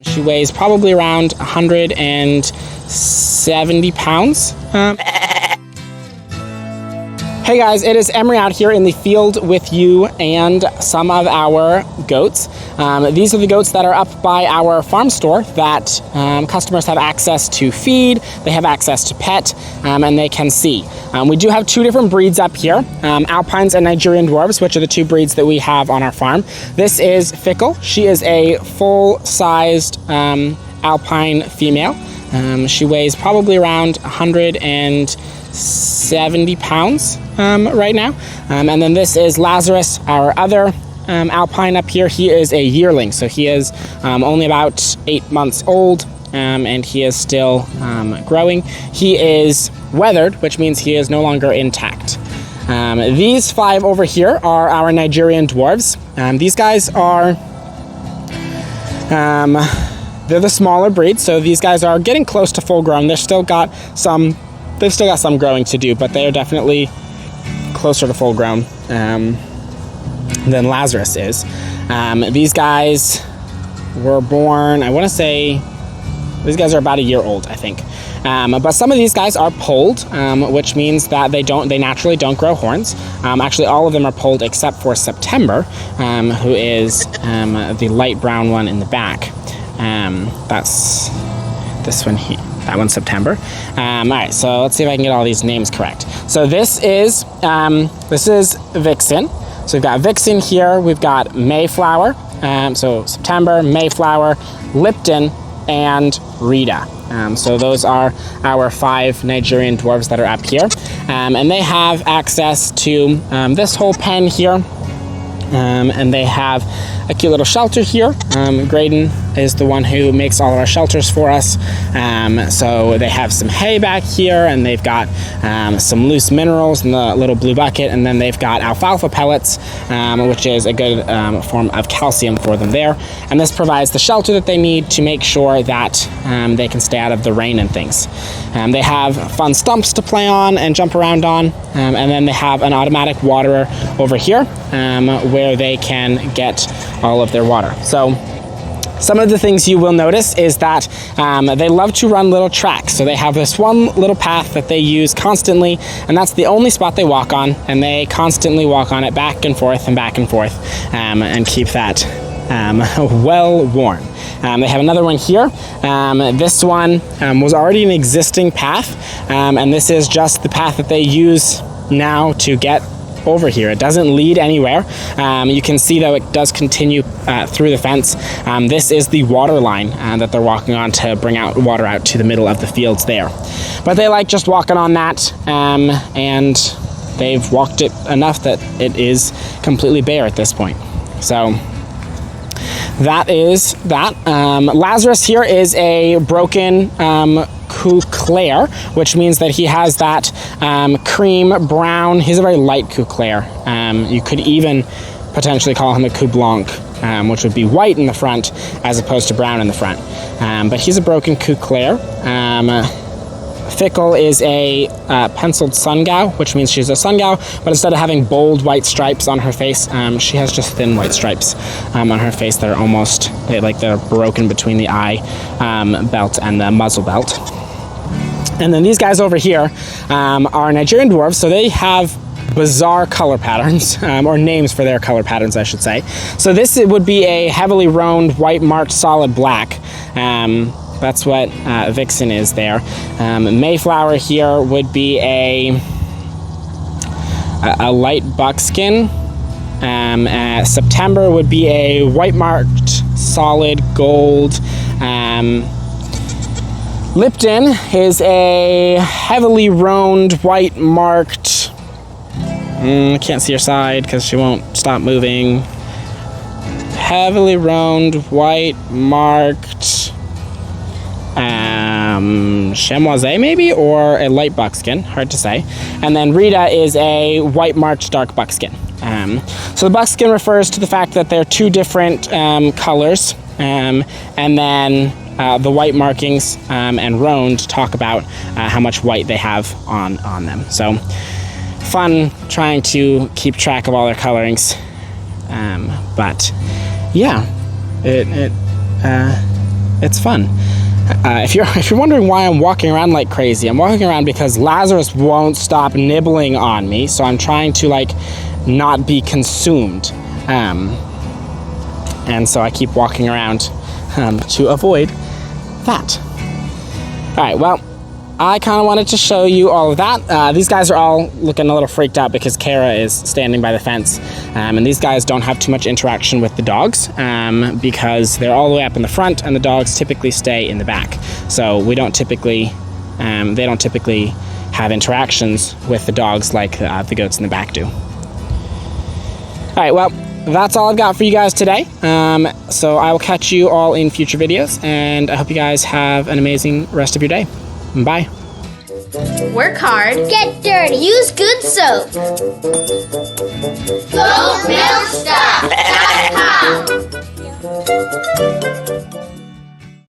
She weighs probably around 170 pounds. Hey guys, it is Emery out here in the field with you and some of our goats. These are the goats that are up by our farm store that customers have access to feed, they have access to pet, and they can see. We do have two different breeds up here, Alpines and Nigerian Dwarfs, which are the two breeds that we have on our farm. This is Fickle. She is a full-sized Alpine female. She weighs probably around 170 pounds right now. And then this is Lazarus, our other Alpine up here. He is a yearling, so he is only about 8 months old, and he is still growing. He is weathered, which means he is no longer intact. These five over here are our Nigerian Dwarfs. These guys are they're the smaller breed, so these guys are getting close to full grown. They've still got some growing to do, but they are definitely closer to full grown than Lazarus is. These guys were born, I want to say, these guys are about a year old, I think. But some of these guys are polled, which means that they naturally don't grow horns. Actually, all of them are polled except for September, who is the light brown one in the back. That's this one here. That one's September. All right, so let's see if I can get all these names correct. So this is Vixen. So we've got Vixen here. We've got Mayflower. So September, Mayflower, Lipton, and Rita. So those are our 5 Nigerian dwarves that are up here. And they have access to this whole pen here. And they have a cute little shelter here. Graydon is the one who makes all of our shelters for us. So they have some hay back here, and they've got some loose minerals in the little blue bucket, and then they've got alfalfa pellets, which is a good form of calcium for them there. And this provides the shelter that they need to make sure that they can stay out of the rain and things. They have fun stumps to play on and jump around on, and then they have an automatic waterer over here where they can get all of their water. So some of the things you will notice is that they love to run little tracks. So they have this one little path that they use constantly, and that's the only spot they walk on, and they constantly walk on it back and forth and keep that well worn. They have another one here. This one was already an existing path, and this is just the path that they use now to get over here. It doesn't lead anywhere. You can see though it does continue through the fence. This is the water line that they're walking on to bring out water out to the middle of the fields there. But they like just walking on that, and they've walked it enough that it is completely bare at this point. So that is that. Lazarus here is a broken Couclair, which means that he has that cream brown. He's a very light Couclair. You could even potentially call him a Cou Blanc, which would be white in the front as opposed to brown in the front. But he's a broken Couclair. Fickle is a penciled Sungow, which means she's a Sungow, but instead of having bold white stripes on her face, she has just thin white stripes on her face that are they're broken between the eye belt and the muzzle belt. And then these guys over here are Nigerian Dwarfs, so they have bizarre color patterns, or names for their color patterns, I should say. So this would be a heavily roaned, white marked solid black. That's what Vixen is there. Mayflower here would be a light buckskin. September would be a white marked solid gold. Lipton is a heavily roaned, white marked. I can't see her side because she won't stop moving. Heavily roaned, white marked chamois maybe, or a light buckskin, hard to say. And then Rita is a white marked dark buckskin. So the buckskin refers to the fact that they're two different colors, and then the white markings and roaned talk about how much white they have on them. So fun trying to keep track of all their colorings, but yeah, it's fun. If you're wondering why I'm walking around like crazy, I'm walking around because Lazarus won't stop nibbling on me, so I'm trying to like not be consumed. And so I keep walking around to avoid that. All right, well, I kind of wanted to show you all of that. These guys are all looking a little freaked out because Kara is standing by the fence. And these guys don't have too much interaction with the dogs because they're all the way up in the front and the dogs typically stay in the back. So we don't typically, they don't typically have interactions with the dogs like the goats in the back do. All right, well, that's all I've got for you guys today. So I will catch you all in future videos, and I hope you guys have an amazing rest of your day. Bye. Work hard. Get dirty. Use good soap. Goatmilkstuff.com